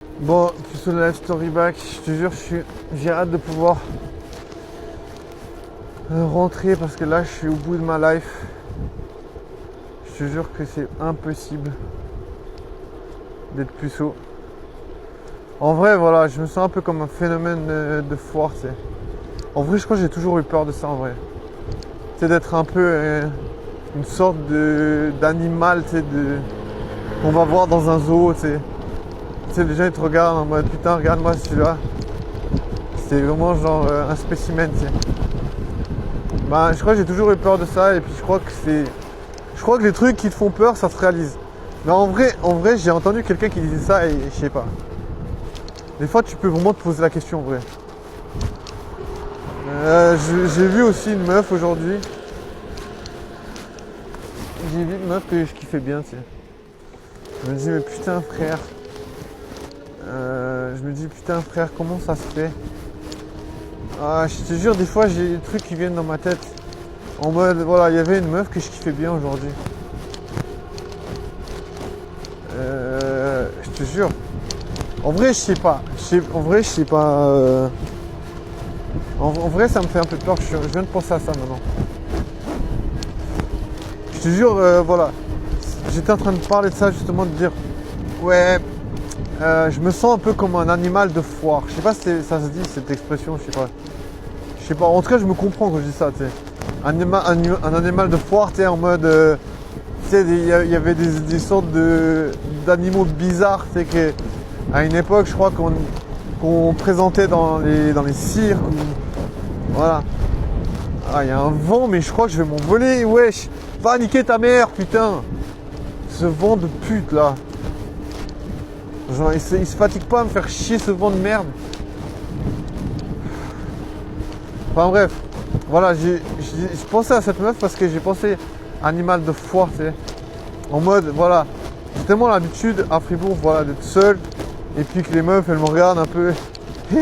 Bon, plus sur le live story back, je te jure, j'ai hâte de pouvoir rentrer parce que là, je suis au bout de ma life. Je te jure que c'est impossible d'être puceau. En vrai, voilà, je me sens un peu comme un phénomène de foire, tu sais. En vrai, je crois que j'ai toujours eu peur de ça, en vrai. Tu sais, d'être un peu une sorte d'animal, tu sais, qu'on va voir dans un zoo, tu sais. Tu sais, les gens, ils te regardent en mode, putain, regarde-moi celui-là. C'est vraiment genre un spécimen, tu sais. Bah, je crois que j'ai toujours eu peur de ça, et puis je crois que les trucs qui te font peur, ça se réalise. Mais en vrai, j'ai entendu quelqu'un qui disait ça, et je sais pas. Des fois, tu peux vraiment te poser la question, en vrai. J'ai vu aussi une meuf aujourd'hui. J'ai vu une meuf que je kiffais bien, tu sais. Je me dis, mais putain, frère. Comment ça se fait? Ah, je te jure, des fois, j'ai des trucs qui viennent dans ma tête. En mode, voilà, il y avait une meuf que je kiffais bien aujourd'hui. Je te jure. En vrai, je sais pas. En vrai, je sais pas. En vrai, ça me fait un peu peur. Je viens de penser à ça maintenant. Je te jure, voilà. J'étais en train de parler de ça justement, de dire, ouais, je me sens un peu comme un animal de foire. Je sais pas si ça se dit cette expression, je sais pas. Je sais pas. En tout cas, je me comprends quand je dis ça, tu sais. Un animal de foire, tu sais, en mode, tu sais, il y avait des sortes d'animaux bizarres, tu sais, qu'à une époque, je crois qu'on présentait dans les cirques. Voilà. Ah, il y a un vent, mais je crois que je vais m'envoler, wesh. Va niquer ta mère, putain. Ce vent de pute, là. Genre, il se fatigue pas à me faire chier, ce vent de merde. Enfin bref. Voilà, je pensais à cette meuf parce que j'ai pensé animal de foire, tu sais. En mode, voilà. J'ai tellement l'habitude à Fribourg, voilà, d'être seul. Et puis que les meufs, elles me regardent un peu. Tu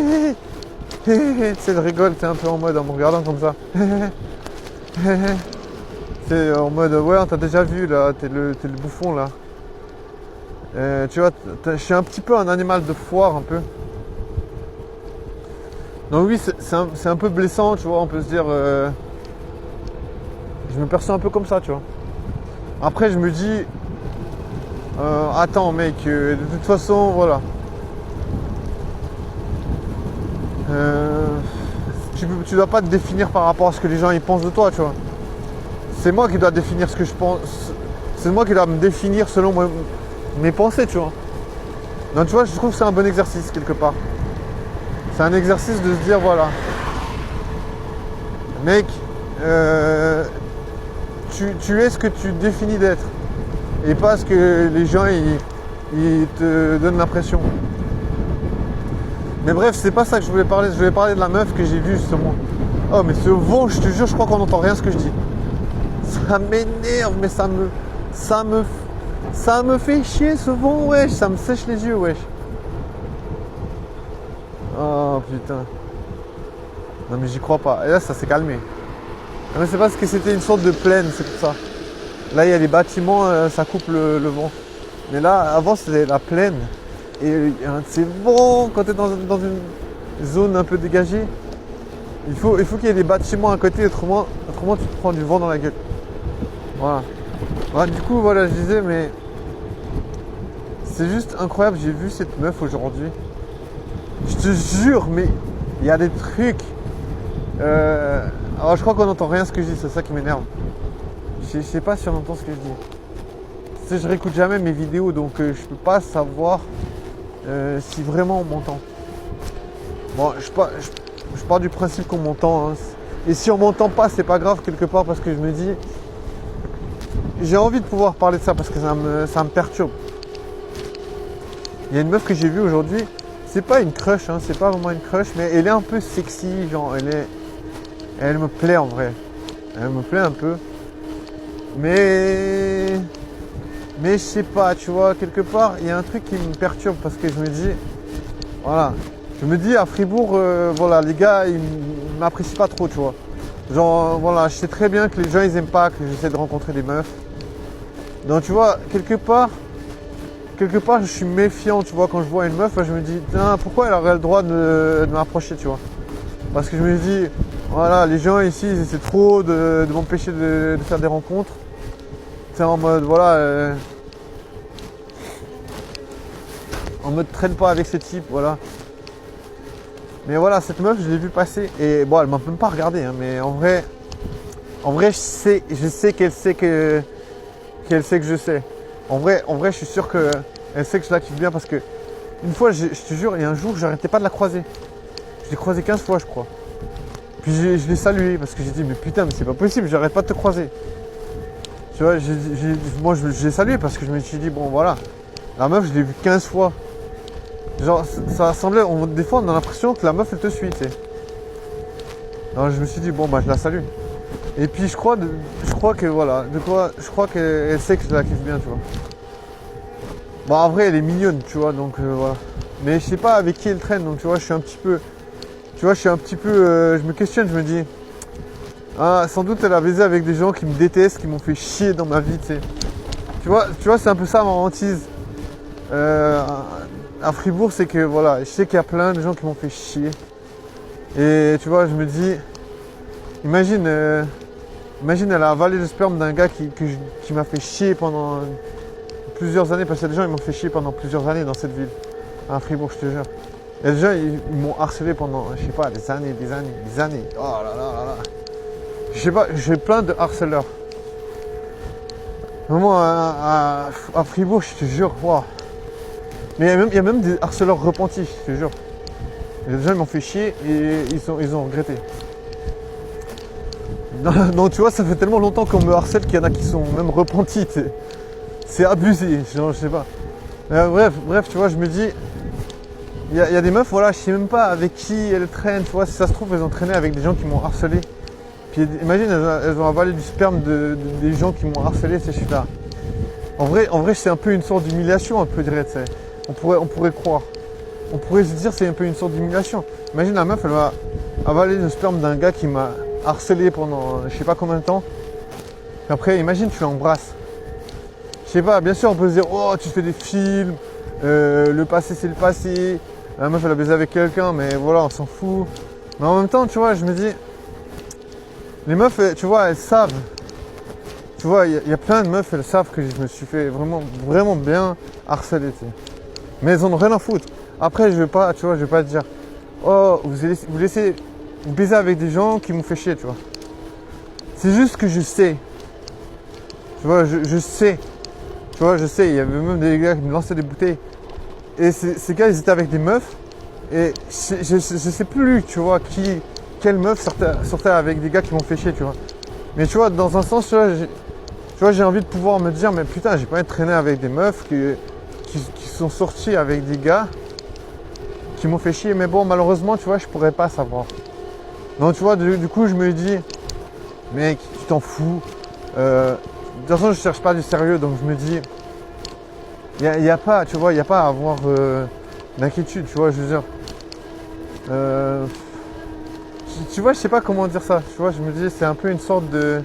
sais, elles rigolent, c'est un peu en mode, en me regardant comme ça. C'est en mode, ouais, on t'a déjà vu là, t'es le bouffon là. Tu vois, je suis un petit peu un animal de foire un peu. Donc oui, c'est un peu blessant, tu vois, on peut se dire, je me perçois un peu comme ça, tu vois. Après, je me dis, attends mec, de toute façon, voilà. Tu dois pas te définir par rapport à ce que les gens ils pensent de toi, tu vois. C'est moi qui dois définir ce que je pense. C'est moi qui dois me définir selon mes pensées, tu vois. Donc tu vois, je trouve que c'est un bon exercice quelque part. C'est un exercice de se dire, voilà. Mec, tu es ce que tu définis d'être. Et pas ce que les gens ils te donnent l'impression. Mais bref, c'est pas ça que je voulais parler. Je voulais parler de la meuf que j'ai vue justement. Oh mais ce vent, je te jure, je crois qu'on n'entend rien ce que je dis. Ça m'énerve, mais ça me fait chier ce vent, wesh. Ça me sèche les yeux, wesh. Oh putain. Non mais j'y crois pas. Et là, ça s'est calmé. Non, mais c'est parce que c'était une sorte de plaine, c'est pour ça. Là, il y a les bâtiments, ça coupe le vent. Mais là, avant, c'était la plaine. Et c'est bon quand tu es dans une zone un peu dégagée. Il faut qu'il y ait des bâtiments à côté, autrement tu te prends du vent dans la gueule. Voilà. Bah, du coup, voilà, je disais, mais c'est juste incroyable. J'ai vu cette meuf aujourd'hui. Je te jure, mais il y a des trucs. Alors, je crois qu'on n'entend rien ce que je dis, c'est ça qui m'énerve. Je sais pas si on entend ce que je dis. Tu sais, je réécoute jamais mes vidéos, donc je peux pas savoir si vraiment on m'entend. Bon, je pars du principe qu'on m'entend. Hein. Et si on m'entend pas, c'est pas grave quelque part parce que je me dis, j'ai envie de pouvoir parler de ça parce que ça me perturbe. Il y a une meuf que j'ai vue aujourd'hui. C'est pas une crush, hein, c'est pas vraiment une crush, mais elle est un peu sexy, genre elle me plaît en vrai. Elle me plaît un peu. Mais je sais pas, tu vois, quelque part, il y a un truc qui me perturbe parce que je me dis, voilà, je me dis à Fribourg, voilà, les gars, ils m'apprécient pas trop, tu vois. Genre, voilà, je sais très bien que les gens, ils aiment pas que j'essaie de rencontrer des meufs. Donc, tu vois, quelque part, quelque part, je suis méfiant, tu vois, quand je vois une meuf, je me dis, tiens, pourquoi elle aurait le droit de m'approcher, tu vois. Parce que je me dis, voilà, les gens ici, ils essaient trop de m'empêcher de faire des rencontres. C'est en mode, voilà, en mode traîne pas avec ce type, voilà. Mais voilà, cette meuf, je l'ai vue passer et bon, elle m'a même pas regardé, hein, mais en vrai, je sais qu'elle sait que je sais. En vrai, je suis sûr qu'elle sait que je la kiffe bien parce que une fois, je te jure, il y a un jour, j'arrêtais pas de la croiser. Je l'ai croisée 15 fois, je crois. Puis je l'ai saluée parce que j'ai dit, mais putain, mais c'est pas possible, j'arrête pas de te croiser. Tu vois, moi, je l'ai saluée parce que je me suis dit, bon, voilà, la meuf, je l'ai vue 15 fois. Genre, ça semblait, des fois, on a l'impression que la meuf, elle te suit, tu sais. Alors, je me suis dit, bon, bah, je la salue. Et puis, je crois que, voilà, je crois qu'elle sait que je la kiffe bien, tu vois. Bon, en vrai, elle est mignonne, tu vois, donc, voilà. Mais je sais pas avec qui elle traîne, donc, tu vois, je suis un petit peu, je me questionne, je me dis, ah, sans doute, elle a baisé avec des gens qui me détestent, qui m'ont fait chier dans ma vie, tu sais. Tu vois, c'est un peu ça, ma hantise. À Fribourg, c'est que voilà, je sais qu'il y a plein de gens qui m'ont fait chier. Et tu vois, je me dis, imagine, elle a avalé le sperme d'un gars qui m'a fait chier pendant plusieurs années, parce qu'il y a des gens qui m'ont fait chier pendant plusieurs années dans cette ville, à Fribourg, je te jure. Il y a des gens, ils m'ont harcelé pendant, je sais pas, des années. Oh là là là là. Je sais pas, j'ai plein de harceleurs. Vraiment, à Fribourg, je te jure, wow. Mais il y a même des harceleurs repentis, je te jure. Il y a des gens qui m'ont fait chier et ils ont regretté. Non, tu vois, ça fait tellement longtemps qu'on me harcèle qu'il y en a qui sont même repentis. C'est abusé, genre, je sais pas. Bref, tu vois, je me dis, il y a des meufs, voilà, je sais même pas avec qui elles traînent, tu vois. Si ça se trouve, elles ont traîné avec des gens qui m'ont harcelé. Puis imagine, elles ont avalé du sperme des gens qui m'ont harcelé, ces chutes-là. En vrai, c'est un peu une sorte d'humiliation, un peu, je dirais, tu sais. On pourrait croire. On pourrait se dire c'est un peu une sorte d'humiliation. Imagine la meuf, elle va avaler le sperme d'un gars qui m'a harcelé pendant je sais pas combien de temps. Et après, imagine, tu l'embrasses. Je sais pas, bien sûr, on peut se dire, oh, tu fais des films, le passé c'est le passé. La meuf, elle a baisé avec quelqu'un, mais voilà, on s'en fout. Mais en même temps, tu vois, je me dis, les meufs, tu vois, elles savent. Tu vois, il y a plein de meufs, elles savent que je me suis fait vraiment, vraiment bien harceler, tu sais. Mais elles en ont rien à foutre. Après, je vais pas te dire, oh, vous baisez avec des gens qui m'ont fait chier, tu vois. C'est juste que je sais. Tu vois, je sais. Tu vois, je sais, il y avait même des gars qui me lançaient des bouteilles. Et ces gars, ils étaient avec des meufs. Et je sais plus, tu vois, quelle meuf sortait avec des gars qui m'ont fait chier, tu vois. Mais tu vois, dans un sens, tu vois, j'ai envie de pouvoir me dire, mais putain, j'ai pas envie de traîner avec des meufs qui sont sortis avec des gars qui m'ont fait chier. Mais bon, malheureusement, tu vois, je pourrais pas savoir. Donc, tu vois, du coup, je me dis, mec, tu t'en fous. De toute façon, je cherche pas du sérieux, donc je me dis, il y a pas, tu vois, il y a pas à avoir d'inquiétude, tu vois, je veux dire. Tu vois, je sais pas comment dire ça. Tu vois, je me dis, c'est un peu une sorte de,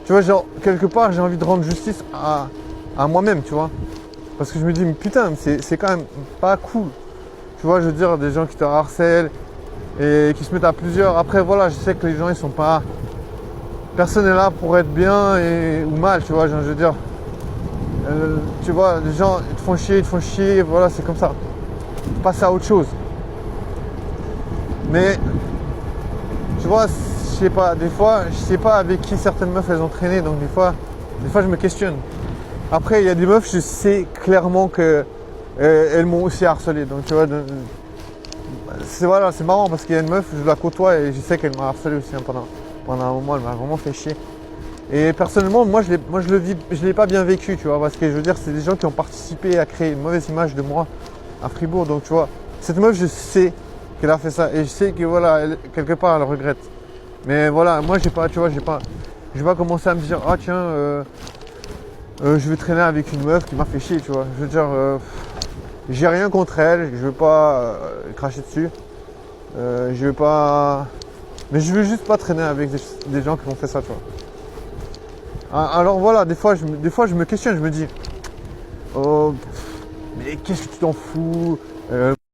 tu vois, genre, quelque part, j'ai envie de rendre justice à moi-même, tu vois. Parce que je me dis, mais putain, c'est quand même pas cool. Tu vois, je veux dire, des gens qui te harcèlent et qui se mettent à plusieurs. Après, voilà, je sais que les gens, ils sont pas... Personne n'est là pour être bien ou mal, tu vois, genre, je veux dire. Tu vois, les gens, ils te font chier, voilà, c'est comme ça. Passe à autre chose. Mais, tu vois, je sais pas, des fois, je sais pas avec qui certaines meufs, elles ont traîné, donc des fois, je me questionne. Après, il y a des meufs, je sais clairement que elles m'ont aussi harcelé. Donc, tu vois, c'est marrant parce qu'il y a une meuf, je la côtoie et je sais qu'elle m'a harcelé aussi hein, pendant un moment, elle m'a vraiment fait chier. Et personnellement, moi je l'ai pas bien vécu, tu vois, parce que je veux dire, c'est des gens qui ont participé à créer une mauvaise image de moi à Fribourg. Donc, tu vois, cette meuf, je sais qu'elle a fait ça et je sais que voilà, quelque part, elle regrette. Mais voilà, moi, j'ai pas commencé à me dire, ah tiens, je vais traîner avec une meuf qui m'a fait chier, tu vois. Je veux dire, j'ai rien contre elle, je veux pas cracher dessus. Je veux pas... Mais je veux juste pas traîner avec des gens qui m'ont fait ça, tu vois. Alors voilà, des fois je me questionne, je me dis, oh, mais qu'est-ce que tu t'en fous